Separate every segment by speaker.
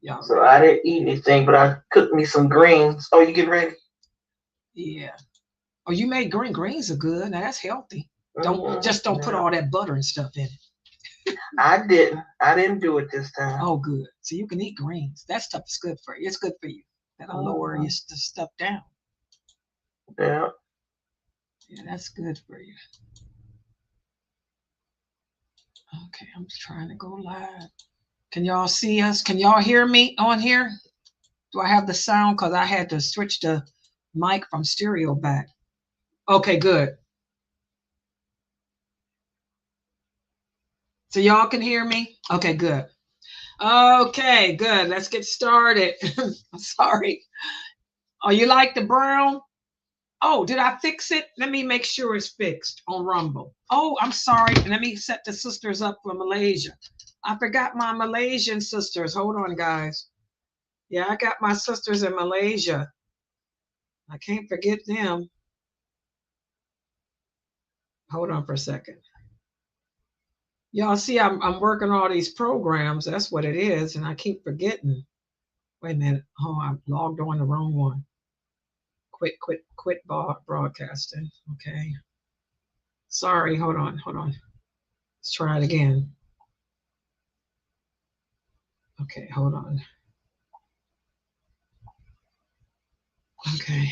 Speaker 1: Y'all
Speaker 2: So
Speaker 1: ready?
Speaker 2: I didn't eat anything, but I cooked me some greens. Oh, you getting ready?
Speaker 1: Yeah. Oh, you made greens are good. Now that's healthy. Don't put
Speaker 2: Yeah.
Speaker 1: all that butter and stuff in it.
Speaker 2: I didn't. I didn't do it this time.
Speaker 1: Oh, good. So you can eat greens. That stuff is good for you. It's good for you. That'll lower your
Speaker 2: Mhm.
Speaker 1: stuff down.
Speaker 2: Yeah.
Speaker 1: Yeah, that's good for you. Okay, I'm trying to go live. Can y'all see us? Can y'all hear me on here? Do I have the sound? Because I had to switch the mic from stereo back. Okay, good. So y'all can hear me? Okay, good. Okay, good. Let's get started. I'm sorry. Oh, you like the brown? Oh, did I fix it? Let me make sure it's fixed on Rumble. Oh, I'm sorry. Let me set the sisters up for Malaysia. I forgot my Malaysian sisters. Hold on, guys. Yeah, I got my sisters in Malaysia. I can't forget them. Hold on for a second. Y'all see, I'm working all these programs. That's what it is, and I keep forgetting. Wait a minute. Oh, I logged on the wrong one. Quit broadcasting. Okay. Sorry. Hold on. Let's try it again. Okay, hold on. Okay.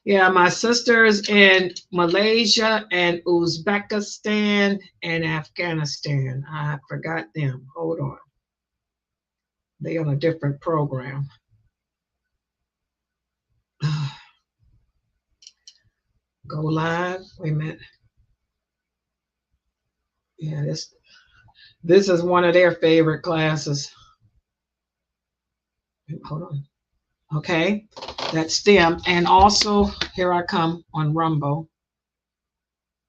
Speaker 1: Yeah, my sisters in Malaysia and Uzbekistan and Afghanistan. I forgot them. Hold on. They on a different program. Go live. Wait a minute. Yeah, this is one of their favorite classes. Hold on. Okay, that's them. And also, here I come on Rumble.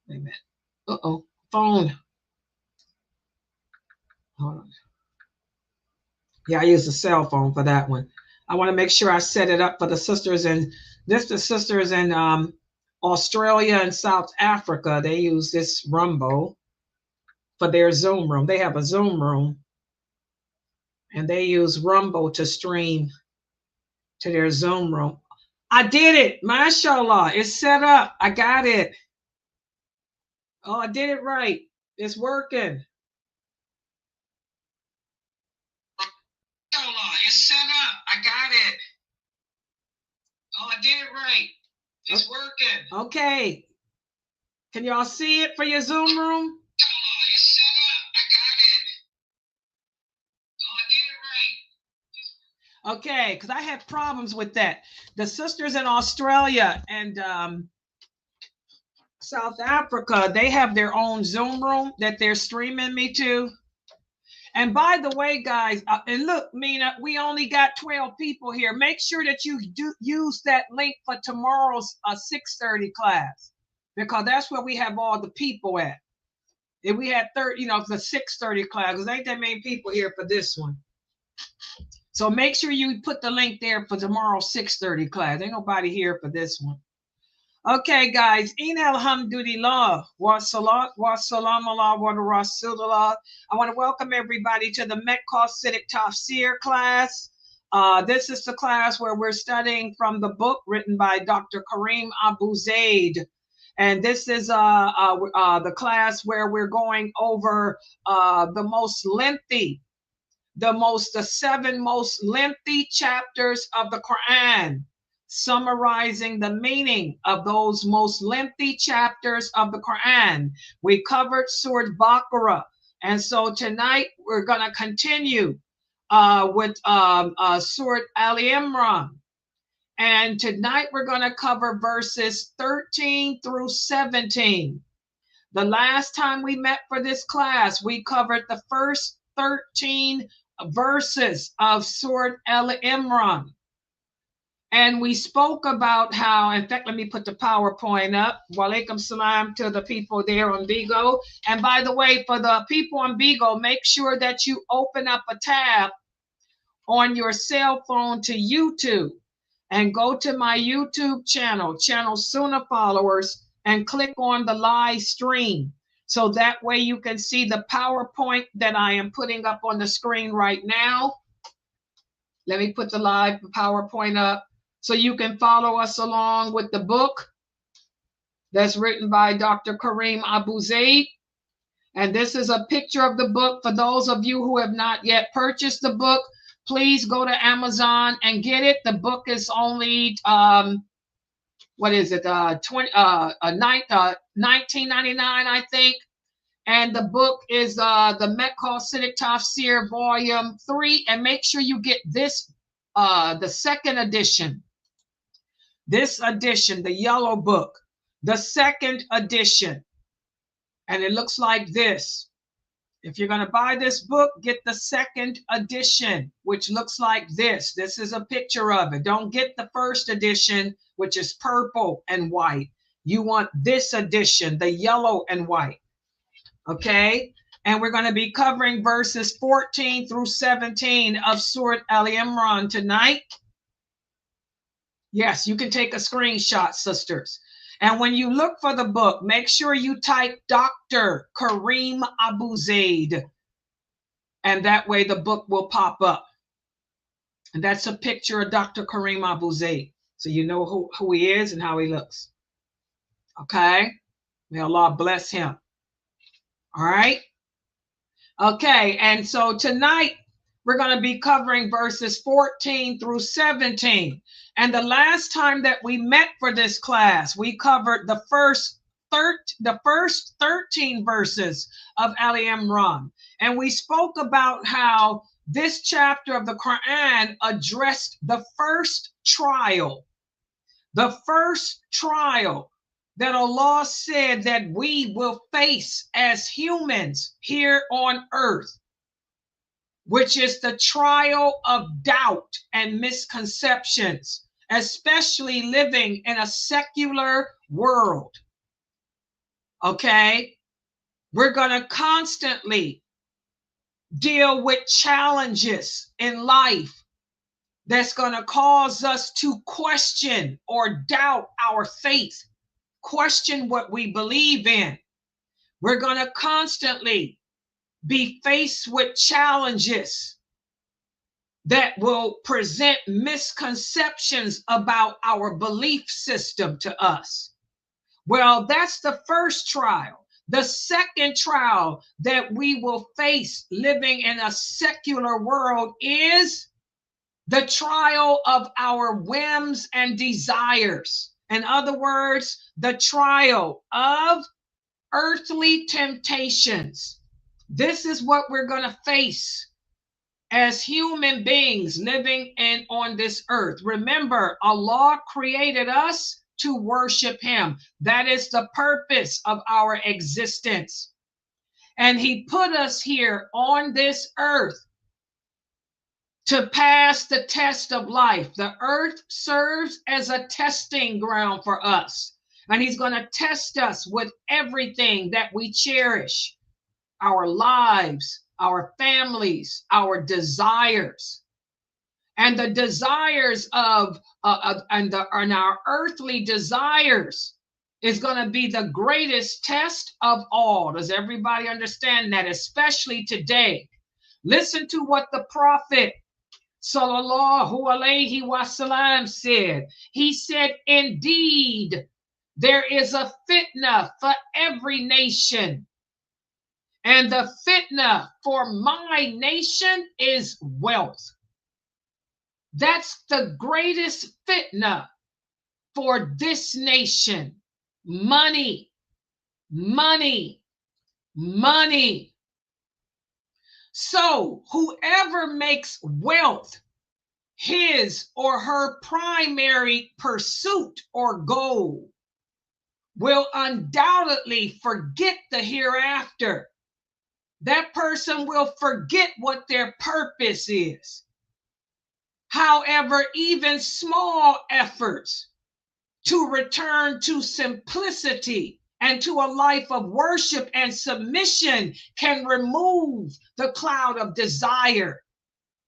Speaker 1: Wait a minute. Uh-oh, phone. Hold on. Yeah, I use a cell phone for that one. I want to make sure I set it up for the sisters and the sisters in Australia and South Africa. They use this Rumble for their Zoom room. They have a Zoom room, and they use Rumble to stream to their Zoom room. I did it, mashallah. It's set up. I got it. Oh, I did it right. It's working. It's set up. I got it. Oh, I did it right. It's working. Okay. Can y'all see it for your Zoom room? It's set up. I got it. Oh, I did it right. Okay, because I had problems with that. The sisters in Australia and South Africa, they have their own Zoom room that they're streaming me to. And by the way, guys, and look, Mina, we only got 12 people here. Make sure that you do use that link for tomorrow's 6:30 class, because that's where we have all the people at. If we had 30, the 6:30 class, because ain't that many people here for this one. So make sure you put the link there for tomorrow's 6:30 class. Ain't nobody here for this one. Okay, guys. In alhamdulillah wa salat wa salam ala wa rasulullah. I want to welcome everybody to the Maqasidic Tafsir class. This is the class where we're studying from the book written by Dr. Karim Abuzaid. And this is the class where we're going over the 7 most lengthy chapters of the Quran, summarizing the meaning of those most lengthy chapters of the Quran. We covered Surat Baqarah, and so tonight we're going to continue with Surat Imran. And tonight we're going to cover verses 13 through 17. The last time we met for this class, we covered the first 13 verses of Surat Imran. And we spoke about how, in fact, let me put the PowerPoint up. Walaikum salam to the people there on Bigo. And by the way, for the people on Bigo, make sure that you open up a tab on your cell phone to YouTube and go to my YouTube channel Sunnahfollowers, and click on the live stream So that way you can see the PowerPoint that I am putting up on the screen right now. Let me put the live PowerPoint up so you can follow us along with the book that's written by Dr. Karim Abuzaid. And this is a picture of the book. For those of you who have not yet purchased the book, please go to Amazon and get it. The book is only what is it? $19.99, I think. And the book is the Maqasidic Tafsir Volume 3. And make sure you get this, the second edition. This edition, the yellow book, the second edition. And it looks like this. If you're going to buy this book, get the second edition, which looks like this. This is a picture of it. Don't get the first edition, which is purple and white. You want this edition, the yellow and white. Okay? And we're going to be covering verses 14 through 17 of Surat Imran tonight. Yes, you can take a screenshot, sisters. And when you look for the book, make sure you type Dr. Karim Abuzaid. And that way the book will pop up. And that's a picture of Dr. Karim Abuzaid. So you know who he is and how he looks. Okay? May Allah bless him. All right? Okay, and so tonight we're going to be covering verses 14 through 17. And the last time that we met for this class, we covered the first 13 verses of Ali Imran. And we spoke about how this chapter of the Quran addressed the first trial that Allah said that we will face as humans here on earth, which is the trial of doubt and misconceptions, especially living in a secular world. Okay? We're going to constantly deal with challenges in life that's going to cause us to question or doubt our faith, question what we believe in. We're going to constantly be faced with challenges that will present misconceptions about our belief system to us. Well, that's the first trial. The second trial that we will face living in a secular world is the trial of our whims and desires. In other words, the trial of earthly temptations. This is what we're going to face as human beings living on this earth. Remember, Allah created us to worship him. That is the purpose of our existence. And he put us here on this earth to pass the test of life. The earth serves as a testing ground for us. And he's going to test us with everything that we cherish. Our lives, our families, our desires. And the desires and our earthly desires is going to be the greatest test of all. Does everybody understand that? Especially today. Listen to what the Prophet Sallallahu Alaihi Wasallam said. He said, indeed, there is a fitna for every nation. And the fitna for my nation is wealth. That's the greatest fitna for this nation. Money, money, money. So whoever makes wealth his or her primary pursuit or goal will undoubtedly forget the hereafter. That person will forget what their purpose is. However, even small efforts to return to simplicity and to a life of worship and submission can remove the cloud of desire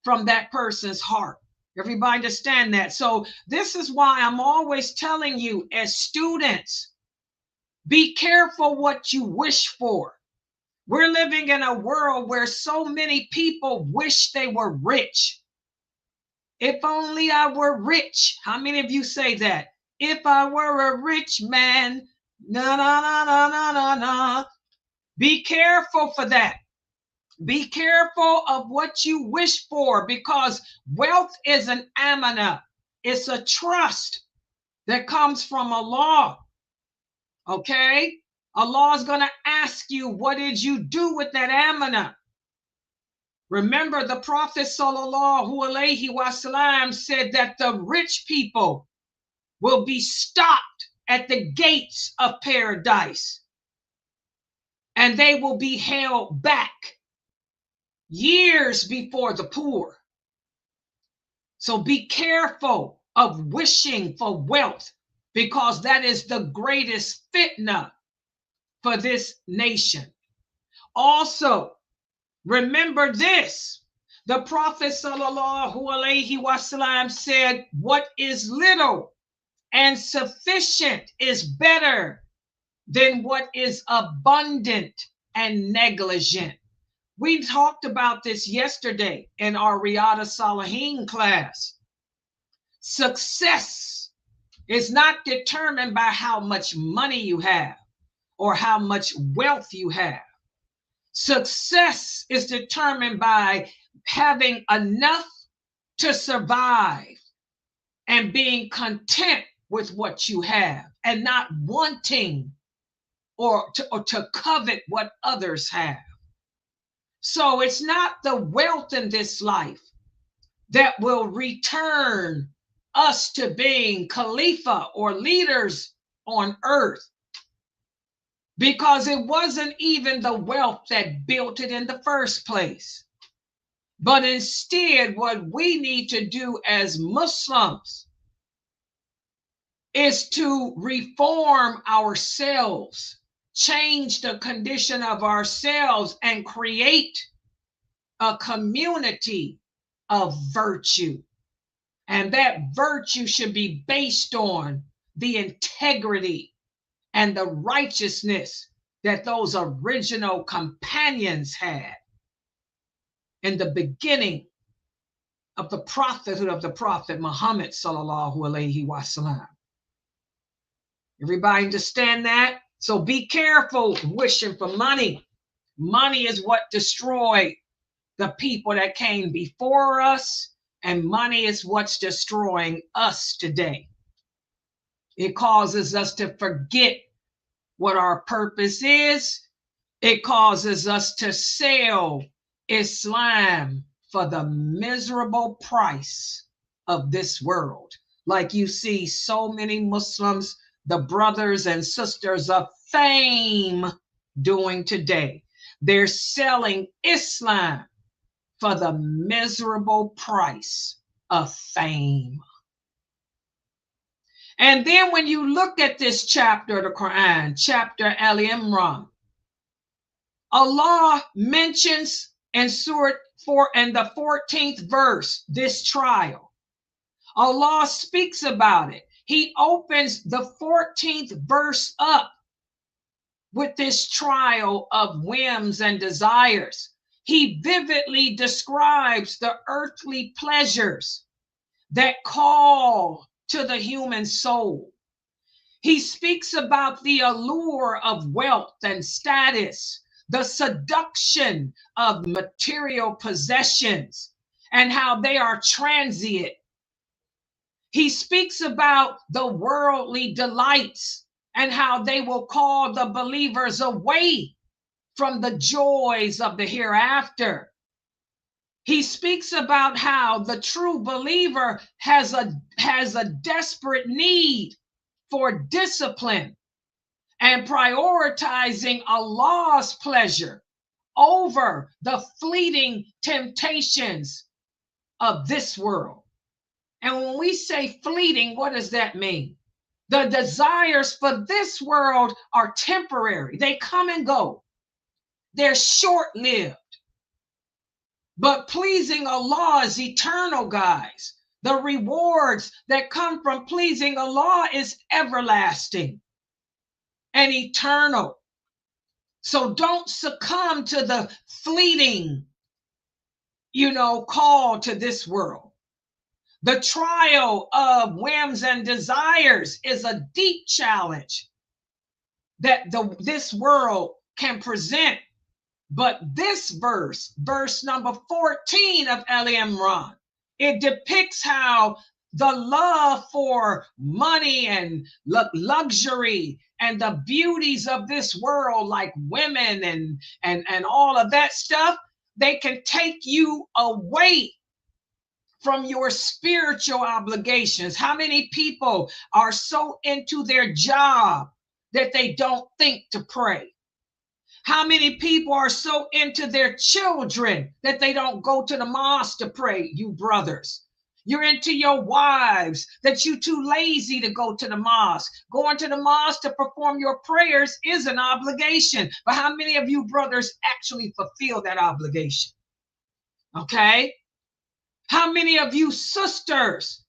Speaker 1: from that person's heart. Everybody understand that? So this is why I'm always telling you as students, Be careful what you wish for. We're living in a world where so many people wish they were rich. If only I were rich. How many of you say that? If I were a rich man, na na na na na na na. Be careful for that. Be careful of what you wish for, because wealth is an amana. It's a trust that comes from Allah. Okay? Allah is going to ask you, what did you do with that amana? Remember, the Prophet sallallahu alaihi wasallam said that the rich people will be stopped at the gates of paradise, and they will be held back years before the poor. So be careful of wishing for wealth, because that is the greatest fitna for this nation. Also, remember this. The Prophet sallallahu alaihi wasallam said, what is little and sufficient is better than what is abundant and negligent. We talked about this yesterday in our Riyadh Salihin class. Success is not determined by how much money you have or how much wealth you have. Success is determined by having enough to survive and being content with what you have, and not wanting or to covet what others have. So it's not the wealth in this life that will return us to being Khalifa or leaders on earth, because it wasn't even the wealth that built it in the first place. But instead, what we need to do as Muslims is to reform ourselves, change the condition of ourselves, and create a community of virtue. And that virtue should be based on the integrity and the righteousness that those original companions had in the beginning of the prophethood of the Prophet Muhammad sallallahu alaihi wasallam. Everybody understand that? So be careful wishing for money. Money is what destroyed the people that came before us, and money is what's destroying us today. It causes us to forget what our purpose is. It causes us to sell Islam for the miserable price of this world. Like you see so many Muslims, the brothers and sisters of fame, doing today. They're selling Islam for the miserable price of fame. And then when you look at this chapter of the Quran, chapter Ali Imran, Allah mentions in Surat 4 and the 14th verse this trial. Allah speaks about it. He opens the 14th verse up with this trial of whims and desires. He vividly describes the earthly pleasures that call to the human soul. He speaks about the allure of wealth and status, the seduction of material possessions, and how they are transient. He speaks about the worldly delights and how they will call the believers away from the joys of the hereafter. He speaks about how the true believer has a desperate need for discipline and prioritizing Allah's pleasure over the fleeting temptations of this world. And when we say fleeting, what does that mean? The desires for this world are temporary. They come and go. They're short-lived. But pleasing Allah is eternal, guys. The rewards that come from pleasing Allah is everlasting. and eternal. So don't succumb to the fleeting, call to this world. The trial of whims and desires is a deep challenge that this world can present. But this verse number 14 of Ali Imran, it depicts how the love for money and luxury and the beauties of this world, like women and all of that stuff, they can take you away from your spiritual obligations. How many people are so into their job that they don't think to pray? How many people are so into their children that they don't go to the mosque to pray, you brothers? You're into your wives that you're too lazy to go to the mosque. Going to the mosque to perform your prayers is an obligation. But how many of you brothers actually fulfill that obligation? Okay? How many of you sisters,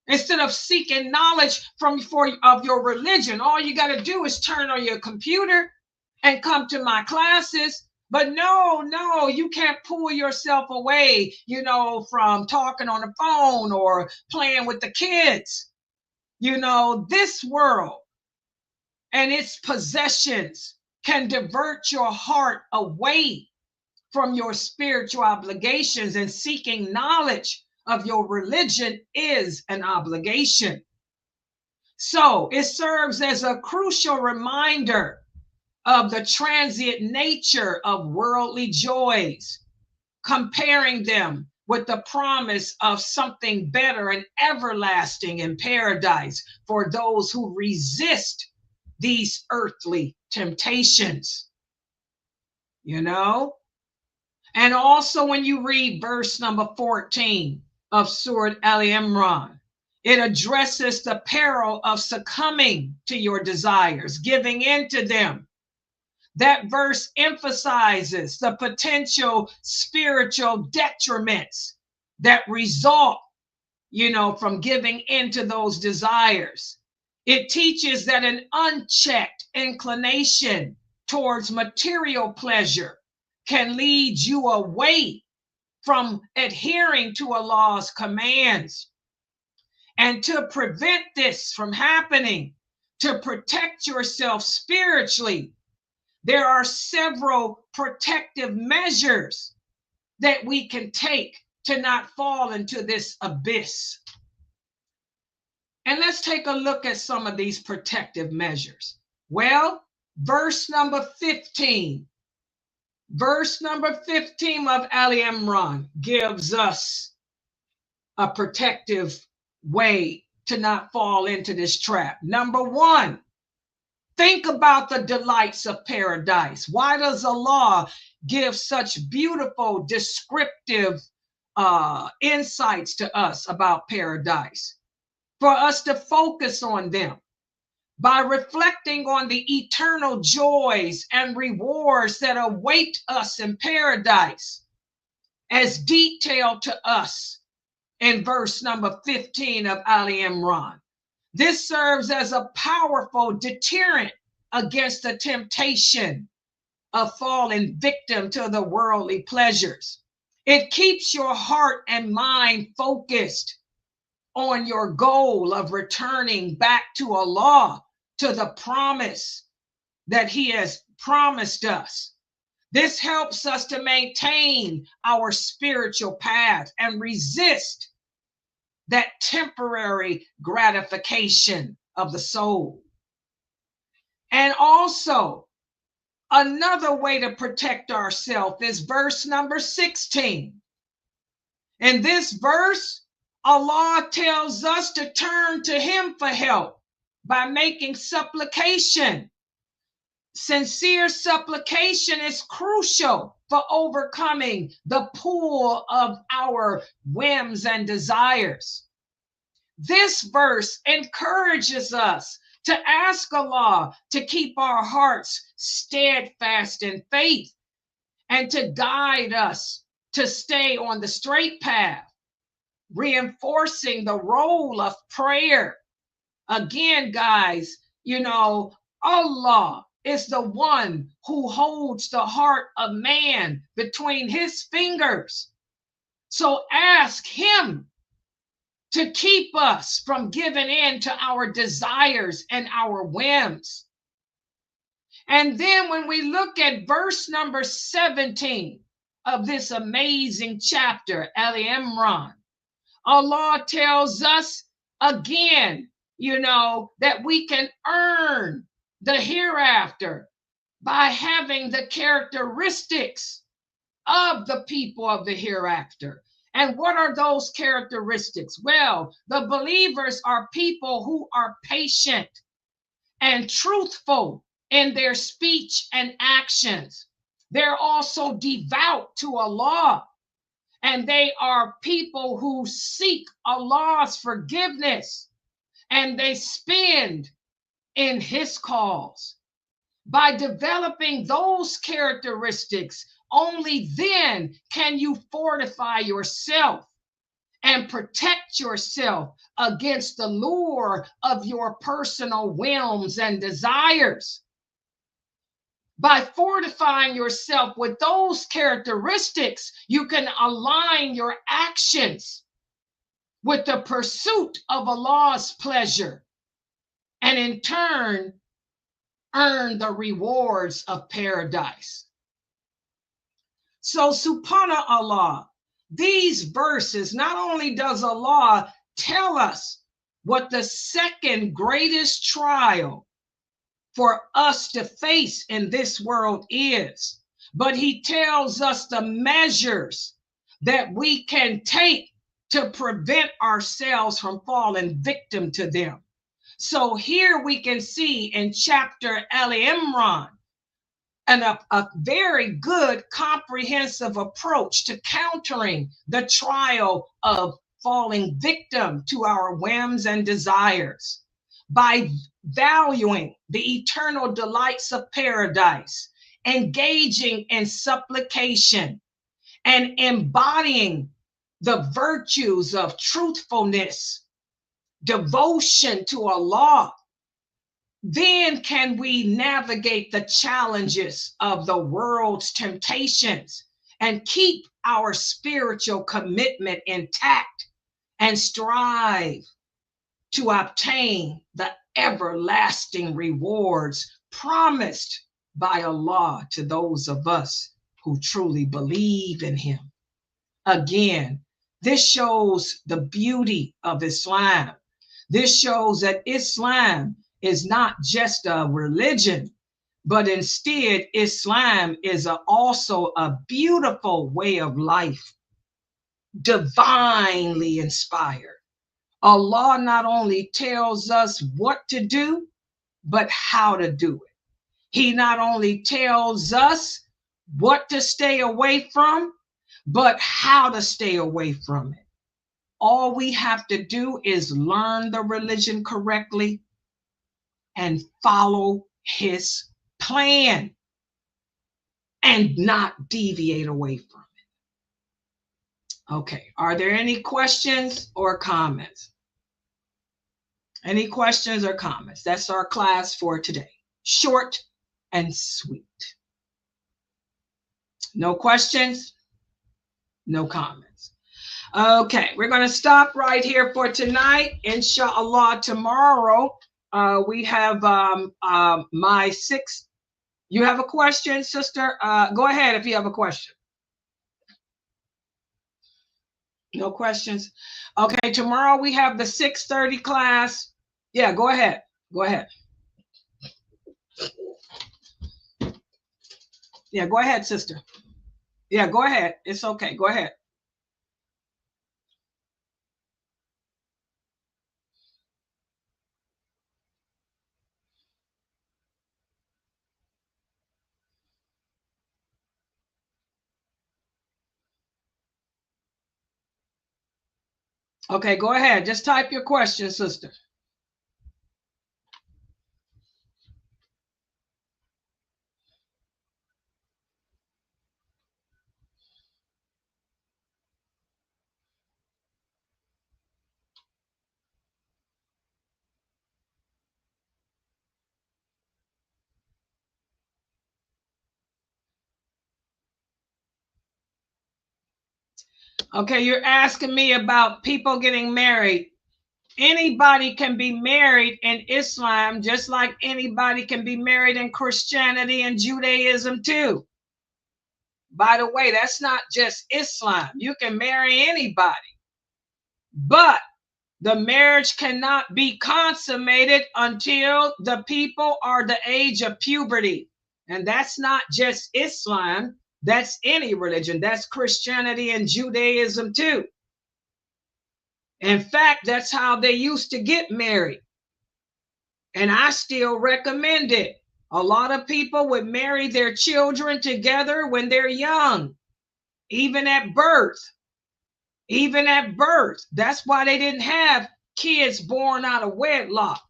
Speaker 1: instead of seeking knowledge of your religion, all you got to do is turn on your computer and come to my classes? But no, you can't pull yourself away, from talking on the phone or playing with the kids. This world and its possessions can divert your heart away from your spiritual obligations, and seeking knowledge of your religion is an obligation. So it serves as a crucial reminder of the transient nature of worldly joys, comparing them with the promise of something better and everlasting in paradise for those who resist these earthly temptations. And also when you read verse number 14 of Surat Imran, it addresses the peril of succumbing to your desires, giving in to them. That verse emphasizes the potential spiritual detriments that result, from giving into those desires. It teaches that an unchecked inclination towards material pleasure can lead you away from adhering to Allah's commands. And to prevent this from happening, to protect yourself spiritually, there are several protective measures that we can take to not fall into this abyss. And let's take a look at some of these protective measures. Well, verse number 15 of Ali Imran gives us a protective way to not fall into this trap. Number one, think about the delights of paradise. Why does Allah give such beautiful, descriptive insights to us about paradise? For us to focus on them. By reflecting on the eternal joys and rewards that await us in paradise, as detailed to us in verse number 15 of Ali Imran. This serves as a powerful deterrent against the temptation of falling victim to the worldly pleasures. It keeps your heart and mind focused on your goal of returning back to Allah, to the promise that He has promised us. This helps us to maintain our spiritual path and resist that temporary gratification of the soul. And also, another way to protect ourselves is verse number 16. In this verse, Allah tells us to turn to Him for help by making supplication. Sincere supplication is crucial for overcoming the pull of our whims and desires. This verse encourages us to ask Allah to keep our hearts steadfast in faith and to guide us to stay on the straight path, reinforcing the role of prayer. Again, guys, Allah is the one who holds the heart of man between his fingers. So ask him to keep us from giving in to our desires and our whims. And then when we look at verse number 17 of this amazing chapter, Al Imran, Allah tells us again, that we can earn the hereafter by having the characteristics of the people of the hereafter. And what are those characteristics? Well, the believers are people who are patient and truthful in their speech and actions. They're also devout to Allah, and they are people who seek Allah's forgiveness, and they spend in his cause. By developing those characteristics, only then can you fortify yourself and protect yourself against the lure of your personal whims and desires. By fortifying yourself with those characteristics, you can align your actions with the pursuit of Allah's pleasure, and in turn, earn the rewards of paradise. So, subhanallah, these verses, not only does Allah tell us what the second greatest trial for us to face in this world is, but he tells us the measures that we can take to prevent ourselves from falling victim to them. So here we can see in chapter Al Imran a very good comprehensive approach to countering the trial of falling victim to our whims and desires by valuing the eternal delights of paradise, engaging in supplication, and embodying the virtues of truthfulness, devotion to Allah. Then can we navigate the challenges of the world's temptations and keep our spiritual commitment intact and strive to obtain the everlasting rewards promised by Allah to those of us who truly believe in him. Again, this shows the beauty of Islam. This shows that Islam is not just a religion, but instead Islam is also a beautiful way of life, divinely inspired. Allah not only tells us what to do, but how to do it. He not only tells us what to stay away from, but how to stay away from it. All we have to do is learn the religion correctly and follow his plan and not deviate away from it. Okay, are there any questions or comments? Any questions or comments? That's our class for today. Short and sweet. No questions? No comments. Okay, we're going to stop right here for tonight. Inshallah, tomorrow we have my sixth. You have a question, sister? Go ahead if you have a question. No questions? Okay, tomorrow we have the 6:30 class. Yeah, go ahead. Go ahead. Yeah, go ahead, sister. Yeah, go ahead. It's okay. Go ahead. Okay, go ahead. Just type your question, sister. Okay, you're asking me about people getting married. Anybody can be married in Islam, just like anybody can be married in Christianity and Judaism too. By the way, that's not just Islam. You can marry anybody, but the marriage cannot be consummated until the people are the age of puberty. And that's not just Islam, that's any religion. That's Christianity and Judaism too. In fact, that's how they used to get married. And I still recommend it. A lot of people would marry their children together when they're young, even at birth. Even at birth. That's why they didn't have kids born out of wedlock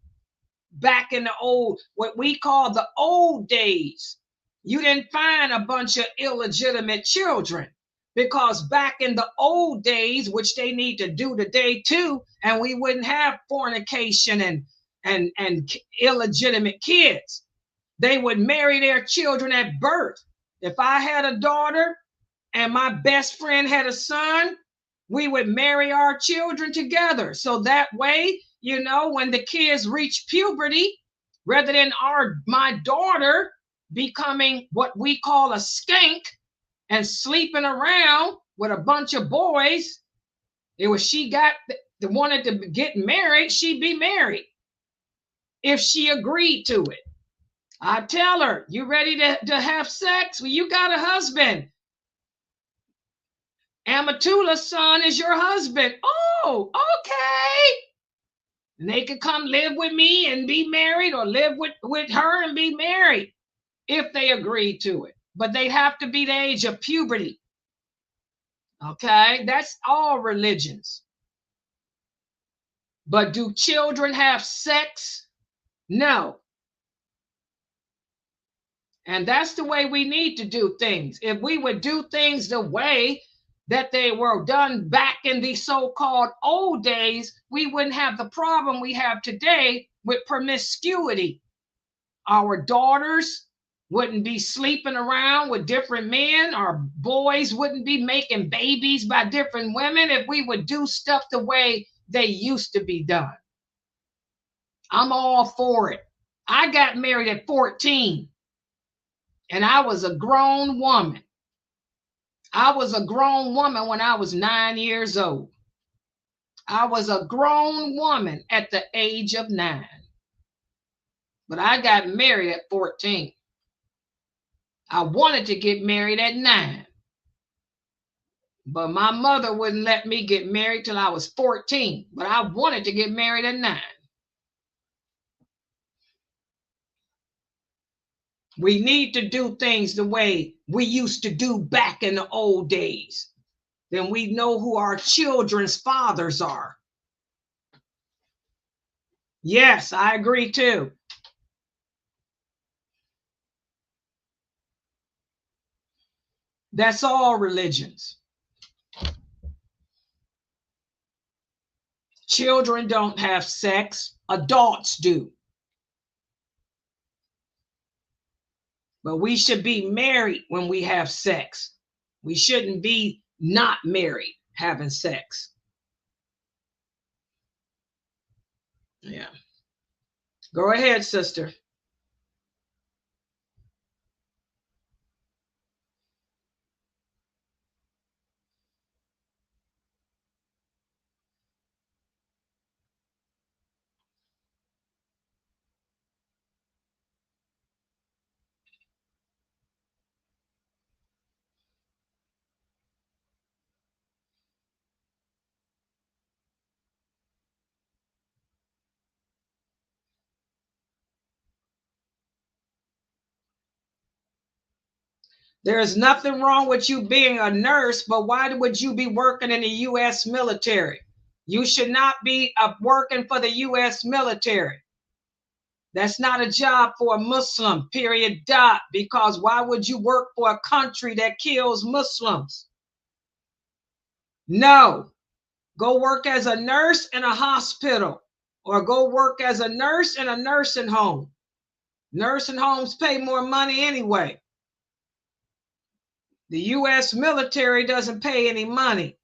Speaker 1: back in the old, what we call the old days. You didn't find a bunch of illegitimate children, because back in the old days, which they need to do today too, and we wouldn't have fornication and illegitimate kids. They would marry their children at birth. If I had a daughter and my best friend had a son, we would marry our children together. So that way, you know, when the kids reach puberty, rather than my daughter becoming what we call a skank and sleeping around with a bunch of boys, it was she got wanted to get married, she'd be married if she agreed to it. I tell her, you ready to have sex? Well, you got a husband. Amatula's son is your husband. Oh, okay. And they could come live with me and be married, or live with her and be married if they agree to it. But they have to be the age of puberty. Okay, that's all religions. But do children have sex? No. And that's the way we need to do things. If we would do things the way that they were done back in the so-called old days, we wouldn't have the problem we have today with promiscuity. Our daughters wouldn't be sleeping around with different men. Our boys wouldn't be making babies by different women if we would do stuff the way they used to be done. I'm all for it. I got married at 14. And I was a grown woman. I was a grown woman when I was 9 years old. I was a grown woman at the age of 9. But I got married at 14. I wanted to get married at 9. But my mother wouldn't let me get married till I was 14. But I wanted to get married at 9. We need to do things the way we used to do back in the old days. Then we know who our children's fathers are. Yes, I agree too. That's all religions. Children don't have sex, adults do. But we should be married when we have sex. We shouldn't be not married having sex. Yeah. Go ahead, sister. There is nothing wrong with you being a nurse, but why would you be working in the U.S. military? You should not be working for the U.S. military. That's not a job for a Muslim, period, dot. Because why would you work for a country that kills Muslims? No. Go work as a nurse in a hospital, or go work as a nurse in a nursing home. Nursing homes pay more money anyway. The U.S. military doesn't pay any money.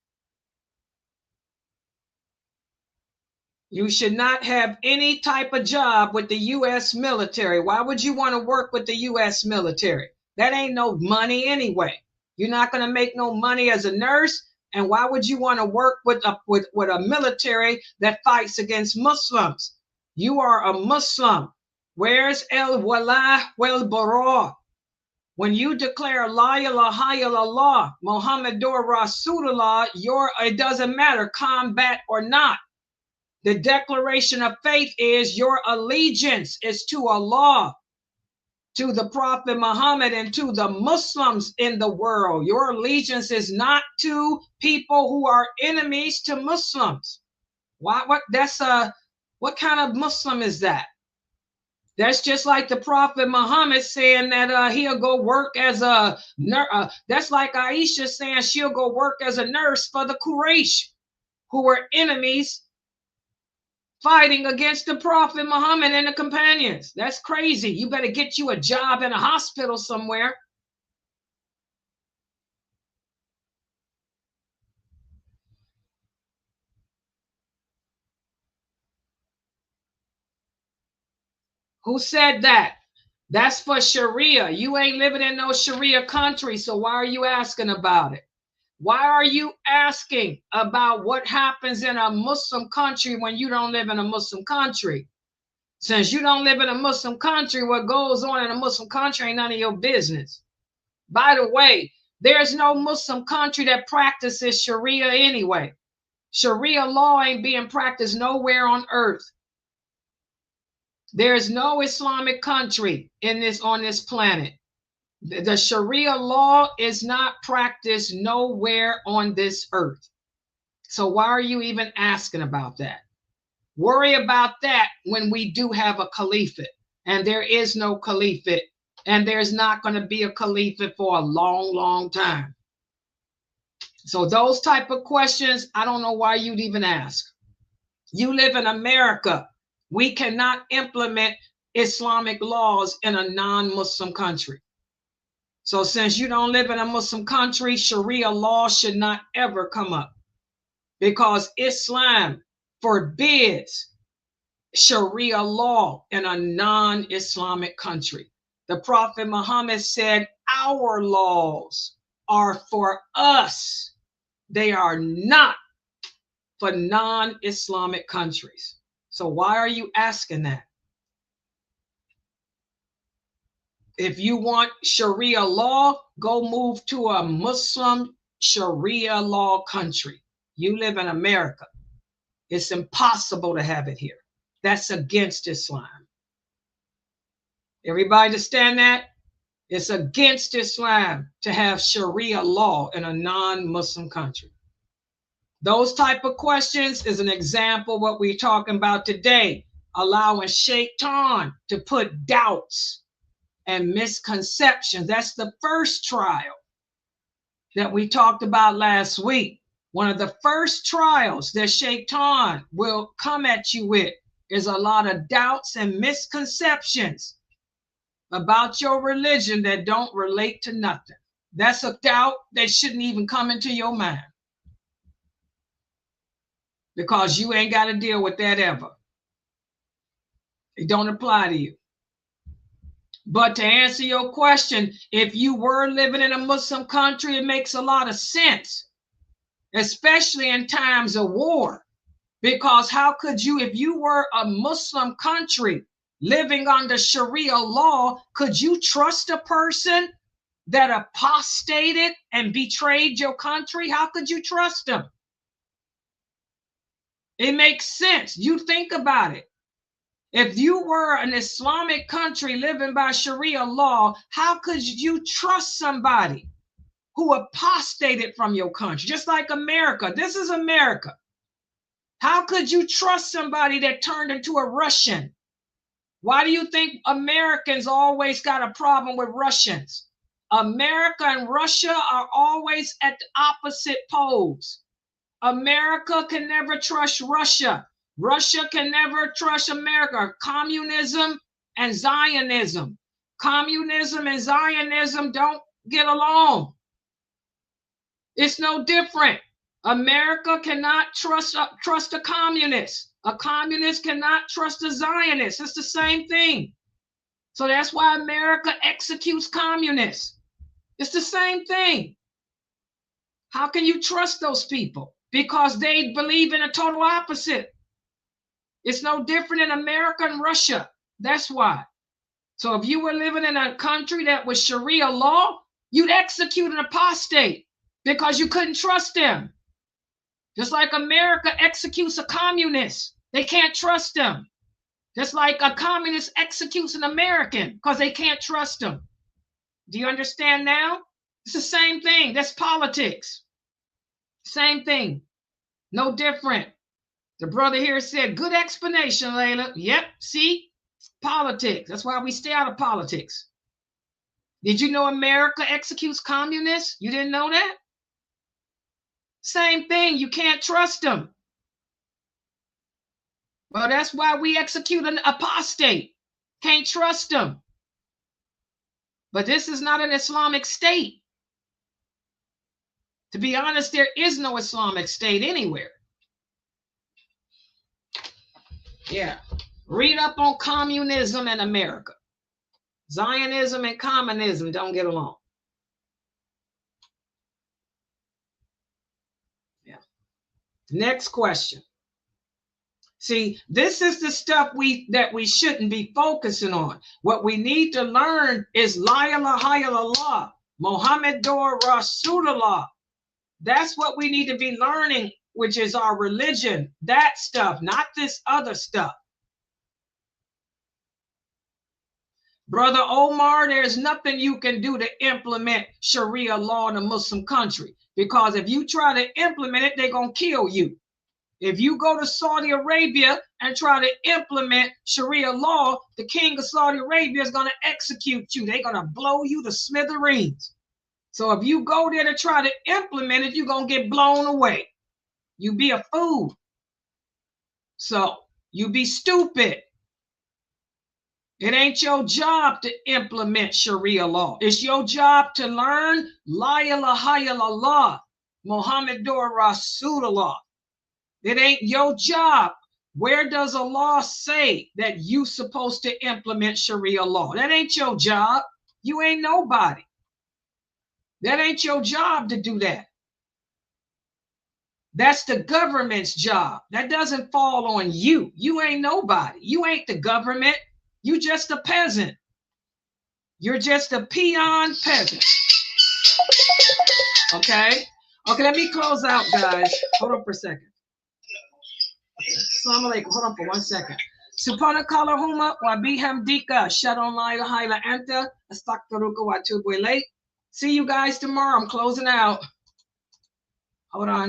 Speaker 1: You should not have any type of job with the U.S. military. Why would you want to work with the U.S. military? That ain't no money anyway. You're not going to make no money as a nurse. And why would you want to work with a military that fights against Muslims? You are a Muslim. Where's el wala wal bara? When you declare la ilaha illallah, Muhammadur Rasulullah, it doesn't matter combat or not. The declaration of faith is your allegiance is to Allah, to the Prophet Muhammad, and to the Muslims in the world. Your allegiance is not to people who are enemies to Muslims. What kind of Muslim is that? That's just like the Prophet Muhammad saying that he'll go work as a nurse. That's like Aisha saying she'll go work as a nurse for the Quraysh, who were enemies fighting against the Prophet Muhammad and the companions. That's crazy. You better get you a job in a hospital somewhere. Who said that? That's for Sharia. You ain't living in no Sharia country, so why are you asking about it? Why are you asking about what happens in a Muslim country when you don't live in a Muslim country? Since you don't live in a Muslim country, what goes on in a Muslim country ain't none of your business. By the way, there's no Muslim country that practices Sharia anyway. Sharia law ain't being practiced nowhere on earth. There is no Islamic country on this planet. The Sharia law is not practiced nowhere on this earth. So why are you even asking about that? Worry about that when we do have a caliphate, and there is no caliphate, and there's not going to be a caliphate for a long, long time. So those type of questions, I don't know why you'd even ask. You live in America. We cannot implement Islamic laws in a non-Muslim country. So since you don't live in a Muslim country, Sharia law should not ever come up, because Islam forbids Sharia law in a non-Islamic country. The Prophet Muhammad said, our laws are for us. They are not for non-Islamic countries. So why are you asking that? If you want Sharia law, go move to a Muslim Sharia law country. You live in America. It's impossible to have it here. That's against Islam. Everybody understand that? It's against Islam to have Sharia law in a non-Muslim country. Those type of questions is an example of what we're talking about today, allowing Shaitan to put doubts and misconceptions. That's the first trial that we talked about last week. One of the first trials that Shaitan will come at you with is a lot of doubts and misconceptions about your religion that don't relate to nothing. That's a doubt that shouldn't even come into your mind, because you ain't got to deal with that ever. It don't apply to you. But to answer your question, if you were living in a Muslim country, it makes a lot of sense, especially in times of war. Because how could you, if you were a Muslim country living under Sharia law, could you trust a person that apostated and betrayed your country? How could you trust them? It makes sense. You think about it. If you were an Islamic country living by Sharia law, how could you trust somebody who apostated from your country? Just like America. This is America. How could you trust somebody that turned into a Russian? Why do you think Americans always got a problem with Russians? America and Russia are always at the opposite poles. America can never trust Russia. Russia can never trust America. Communism and Zionism. Communism and Zionism don't get along. It's no different. America cannot trust a communist. A communist cannot trust a Zionist. It's the same thing. So that's why America executes communists. It's the same thing. How can you trust those people? Because they believe in a total opposite. It's no different in America and Russia. That's why. So if you were living in a country that was Sharia law, you'd execute an apostate because you couldn't trust them. Just like America executes a communist. They can't trust them. Just like a communist executes an American because they can't trust them. Do you understand now? It's the same thing. That's politics. Same thing. No different. The brother here said, good explanation, Layla. Yep, see? Politics. That's why we stay out of politics. Did you know America executes communists? You didn't know that? Same thing. You can't trust them. Well, that's why we execute an apostate. Can't trust them. But this is not an Islamic state. To be honest, there is no Islamic state anywhere. Yeah. Read up on communism in America. Zionism and communism don't get along. Yeah. Next question. See, this is the stuff that we shouldn't be focusing on. What we need to learn is La ilaha illallah, Muhammadur Rasulullah. That's what we need to be learning, which is our religion. That stuff, not this other stuff. Brother Omar, there's nothing you can do to implement Sharia law in a Muslim country, because if you try to implement it, they're going to kill you. If you go to Saudi Arabia and try to implement Sharia law, the king of Saudi Arabia is going to execute you. They're going to blow you to smithereens. So if you go there to try to implement it, you're going to get blown away. You be a fool. So you be stupid. It ain't your job to implement Sharia law. It's your job to learn La ilaha illallah, Muhammadur Rasulullah. It ain't your job. Where does Allah say that you supposed to implement Sharia law? That ain't your job. You ain't nobody. That ain't your job to do that. That's the government's job. That doesn't fall on you. You ain't nobody. You ain't the government. You just a peasant. You're just a peon peasant. Okay? Okay, let me close out, guys. Hold on for a second. Assalamu alaikum. Hold on for 1 second. Subhanakallahumma wa bihamdika. Shadon la ilaha illa anta. Astaghfiruka wa atubu ilayk. See you guys tomorrow. I'm closing out. Hold on.